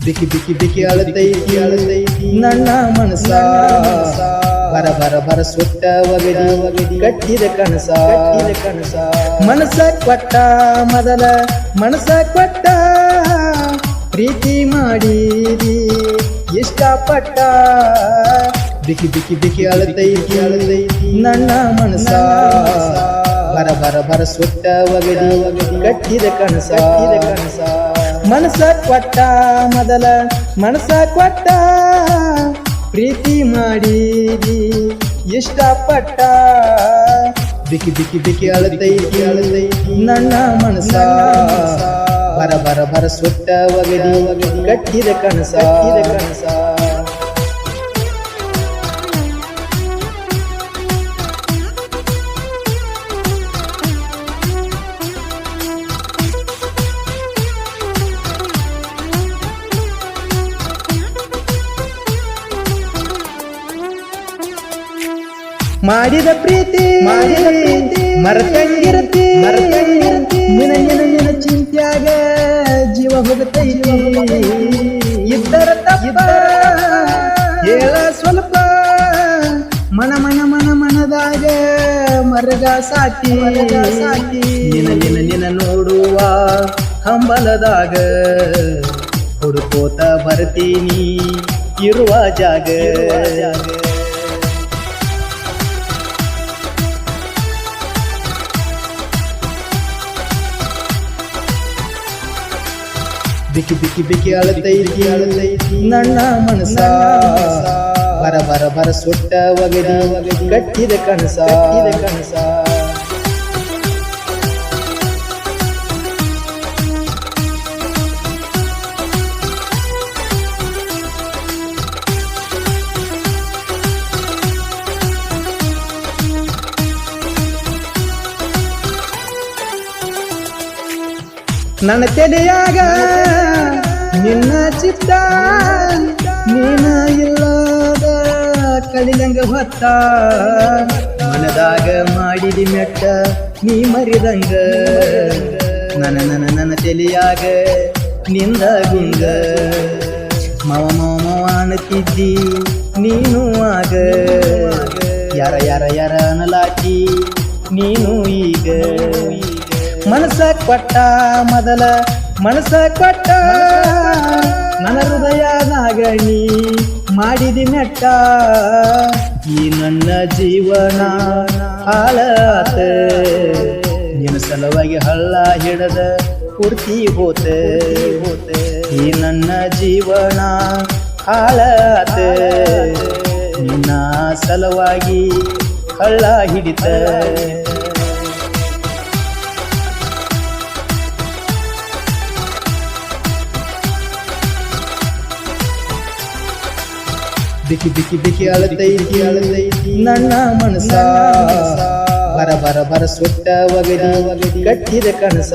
ಬಿಕಿ ಬಿಕಿ ಬಿಕಿ ಅಳತೈತಿ ನನ್ನ ಮನಸ ಬರ ಬರ ಬರ ಸುಟ್ಟ ಒಗದಿ ಕಟ್ಟಿದ ಕನಸ ಮನಸ ಕೊಟ್ಟ ಮೊದಲ ಮನಸ ಕೊಟ್ಟ ಪ್ರೀತಿ ಮಾಡಿದಿ ಇಷ್ಟಪಟ್ಟ ಬಿಕಿ ಬಿಕಿ ಬಿಕಿ ಅಳತೈತಿ ನನ್ನ ಮನಸ ಬರ ಬರ ಬರ ಸುಟ್ಟ ಒಗದಿ ಕಟ್ಟಿದ ಕನಸ ಮನಸ ಕೊಟ್ಟ ಮೊದಲ ಮನಸ ಕೊಟ್ಟ ಪ್ರೀತಿ ಮಾಡಿದಿ ಇಷ್ಟಪಟ್ಟ ಬಿಕಿ ಬಿಕಿ ಬಿಕಿ ಅಳತೈತಿ ನನ್ನ ಮನಸ ಬರ ಬರ ಬರ ಸುಟ್ಟ ಒಗದಿ ಕಟ್ಟಿದ ಕನಸ ಮಾಡಿದ ಪ್ರೀತಿ ಮರತಂಗಿರತಿ ನಿನ ಚಿಂತ್ಯಾಗ ಜೀವ ಹೋಗತೈತಿ ಇದ್ದರ ತಪ್ಪ ಹೇಳ ಸ್ವಲ್ಪ ಮನದಾಗ ಮರಗ ಸಾಕಿ ನಿನ ನೋಡುವ ಹಂಬಲದಾಗ ಹುಡುಕೋತ ಬರ್ತೀನಿ ಇರುವ ಜಾಗ ಬಿಕಿ ಬಿಕಿ ಬಿಕಿ ಅಳತೈತಿ ನನ್ನ ಮನಸ ಬರ ಬರ ಬರ ಸುಟ್ಟ ಒಗದಿ ಕಟ್ಟಿದ ಕನಸ ನನ್ನ ತಲೆಯಾಗ ನಿನ್ನ ಚಿತ್ತ ನೀನ ಇಲ್ಲದ ಕಳಿಲಂಗ ಹೊತ್ತ ಮನದಾಗ ಮಾಡಿದಿ ಮೆಟ್ಟ ನೀ ಮರಿದಂಗ ನನ್ನ ತಲೆಯಾಗ ನಿಂದ ಗುಂಗ ಮವ ಅನ್ನತಿದ್ದಿ ನೀನು ಆಗ ಯಾರ ಅನ್ನಲಾಕಿ ನೀನು ಈಗ ಮನಸ ಕೊಟ್ಟ ಮೊದಲ ಮನಸ ಕೊಟ್ಟ ನನ್ನ ಹೃದಯದಾಗ ನೀ ಮಾಡಿದಿ ಮೆಟ್ಟ ಈ ನನ್ನ ಜೀವನ ಹಾಳಾತ ನಿನ್ನ ಸಲುವಾಗಿ ಹಳ್ಳ ಹಿಡದ ಪೂರ್ತಿ ಹೋತ ಈ ನನ್ನ ಜೀವನ ಹಾಳಾತ ನಿನ್ನ ಸಲುವಾಗಿ ಹಳ್ಳ ಹಿಡಿತ ಬಿಕಿ ಬಿಕಿ ಬಿಕಿ ಅಳತೈತಿ ನನ್ನ ಮನಸ ಬರ ಬರ ಬರ ಸುಟ್ಟ ಒಗದಿ ಕಟ್ಟಿದ ಕನಸ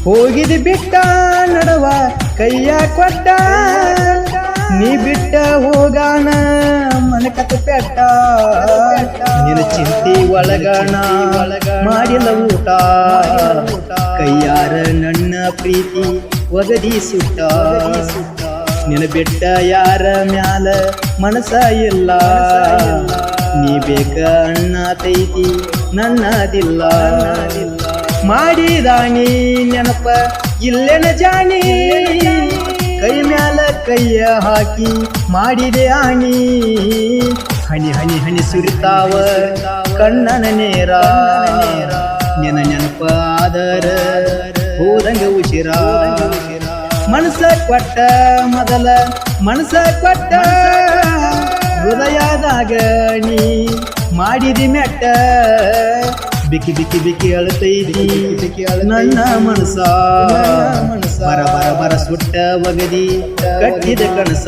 ಹೋಗಿದಿ ಬಿಟ್ಟ ನಡುವ ಕೈಯ ಕೊಟ್ಟ ನೀ ಬಿಟ್ಟ ಹೋಗಾಣ ಮನಕತ ಪೆಟ್ಟ ನಿನ್ನ ಚಿಂತಿ ಒಳಗಣ ಮಾಡಿಲ್ಲ ಊಟ ಕೈಯಾರ ನನ್ನ ಪ್ರೀತಿ ಒಗದಿ ಸುಟ್ಟ ನಿನ್ನ ಬಿಟ್ಟ ಯಾರ ಮ್ಯಾಲ ಮನಸ ಇಲ್ಲ ನೀ ಬೇಕ ಅನ್ನತೈತಿ ನನ್ನದಿಲ್ಲ ಮಾಡಿದಾನಿ ನೆನಪ ಇಲ್ಲೆನ ಜಾನಿ ಕೈ ಮ್ಯಾಲ ಕೈಯ ಹಾಕಿ ಮಾಡಿದೆ ಆನಿ ಹನಿ ಹನಿ ಹನಿ ಸುರಿತಾವ ಕಣ್ಣನ ನೇರ ನಿನ ನೆನಪ ಆದರ ಹೋದಂಗ ಉಸಿರ ಮನಸ ಕೊಟ್ಟ ಮೊದಲ ಮನಸ ಕೊಟ್ಟ ಹೃದಯದಾಗ ನೀ ಮಾಡಿದಿ ಮೆಟ್ಟ ಬಿಕಿ ಬಿಕಿ ಬಿಕಿ ಅಳತೈತಿ ನನ್ನ ಮನಸ ಬರ ಬರ ಬರ ಸುಟ್ಟ ಒಗದಿ ಕಟ್ಟಿದ ಕನಸ